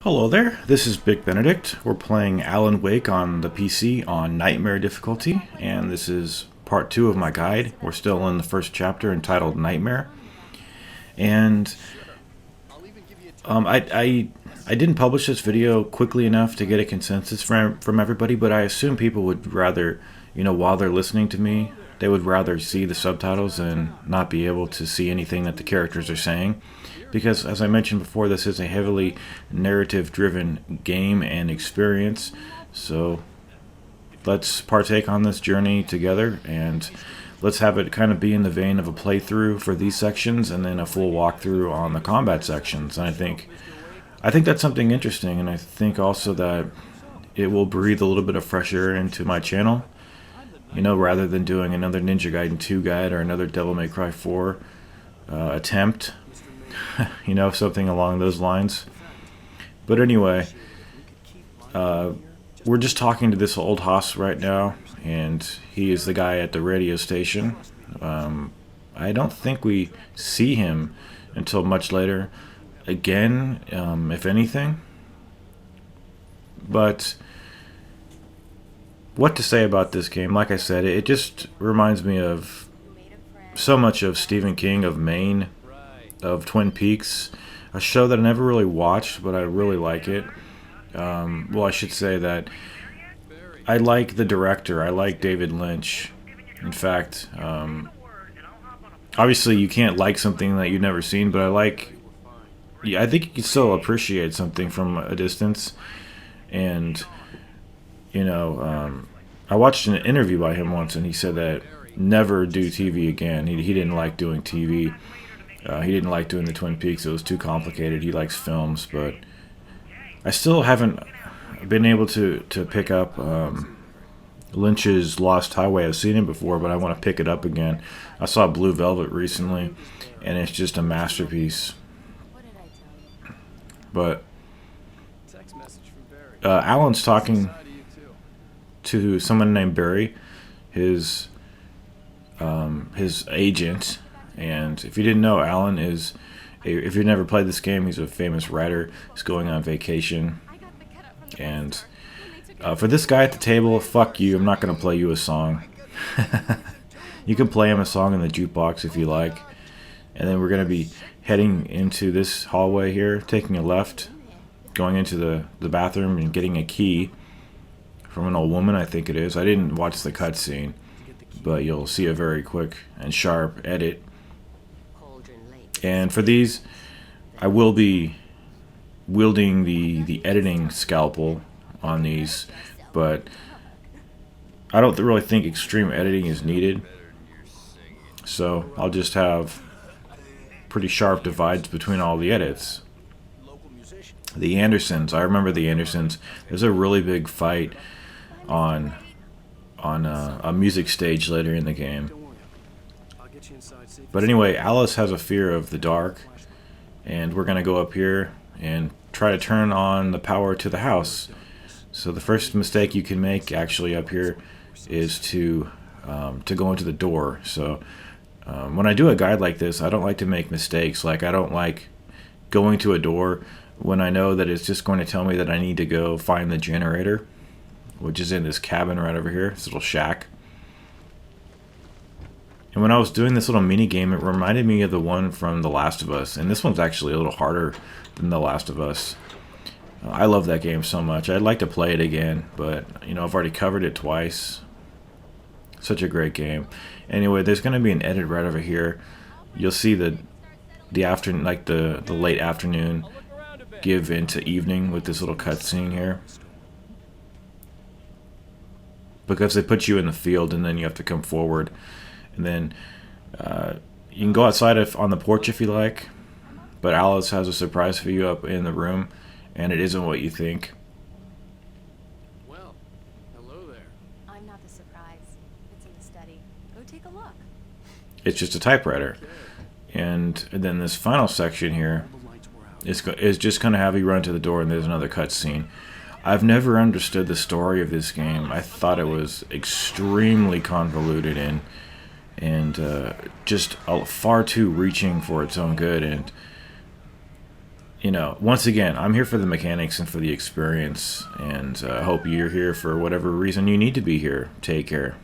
Hello there, this is Big Benedict. We're playing Alan Wake on the PC on Nightmare difficulty, and this is part 2 of my guide. We're still in the first chapter entitled Nightmare. And I didn't publish this video quickly enough to get a consensus from everybody, but I assume people would rather, while they're listening to me, they would rather see the subtitles and not be able to see anything that the characters are saying. Because, as I mentioned before, this is a heavily narrative-driven game and experience. So let's partake on this journey together, and let's have it kind of be in the vein of a playthrough for these sections, and then a full walkthrough on the combat sections. And I think that's something interesting, and I think also that it will breathe a little bit of fresh air into my channel. Rather than doing another Ninja Gaiden 2 guide or another Devil May Cry 4 attempt. Something along those lines. But anyway, we're just talking to this old hoss right now, and he is the guy at the radio station. I don't think we see him until much later again, if anything. But what to say about this game? Like I said, it just reminds me of so much of Stephen King, of Maine, of Twin Peaks, a show that I never really watched, but I really like it. I should say that I like the director. I like David Lynch. In fact, obviously you can't like something that you've never seen, but I think you can still appreciate something from a distance. And I watched an interview by him once, and he said that never do TV again. He didn't like doing TV. He didn't like doing the Twin Peaks. It was too complicated. He likes films, but I still haven't been able to pick up Lynch's Lost Highway. I've seen it before, but I want to pick it up again. I saw Blue Velvet recently, and it's just a masterpiece. But Alan's talking to someone named Barry, his agent. And if you didn't know, Alan is, if you've never played this game, he's a famous writer. He's going on vacation. And for this guy at the table, fuck you, I'm not going to play you a song. You can play him a song in the jukebox if you like. And then we're going to be heading into this hallway here, taking a left, going into the bathroom and getting a key from an old woman, I think it is. I didn't watch the cutscene, but you'll see a very quick and sharp edit. And for these, I will be wielding the editing scalpel on these, but I don't really think extreme editing is needed. So I'll just have pretty sharp divides between all the edits. The Andersons, I remember the Andersons. There's a really big fight on a music stage later in the game. But anyway, Alice has a fear of the dark, and we're going to go up here and try to turn on the power to the house. So the first mistake you can make actually up here is to go into the door. So when I do a guide like this, I don't like to make mistakes. Like, I don't like going to a door when I know that it's just going to tell me that I need to go find the generator, which is in this cabin right over here, this little shack. And when I was doing this little mini game, it reminded me of the one from The Last of Us, and this one's actually a little harder than The Last of Us. I love that game so much. I'd like to play it again, but I've already covered it twice. Such a great game. Anyway, there's going to be an edit right over here. You'll see the afternoon, like the late afternoon, give into evening with this little cutscene here. Because they put you in the field, and then you have to come forward. And then you can go outside on the porch if you like, but Alice has a surprise for you up in the room, and it isn't what you think. Well, hello there. I'm not the surprise. It's in the study. Go take a look. It's just a typewriter. And then this final section here is just going to have you run to the door, and there's another cutscene. I've never understood the story of this game. I thought it was extremely convoluted and just far too reaching for its own good. And you know, once again, I'm here for the mechanics and for the experience, and I hope you're here for whatever reason you need to be here. Take care.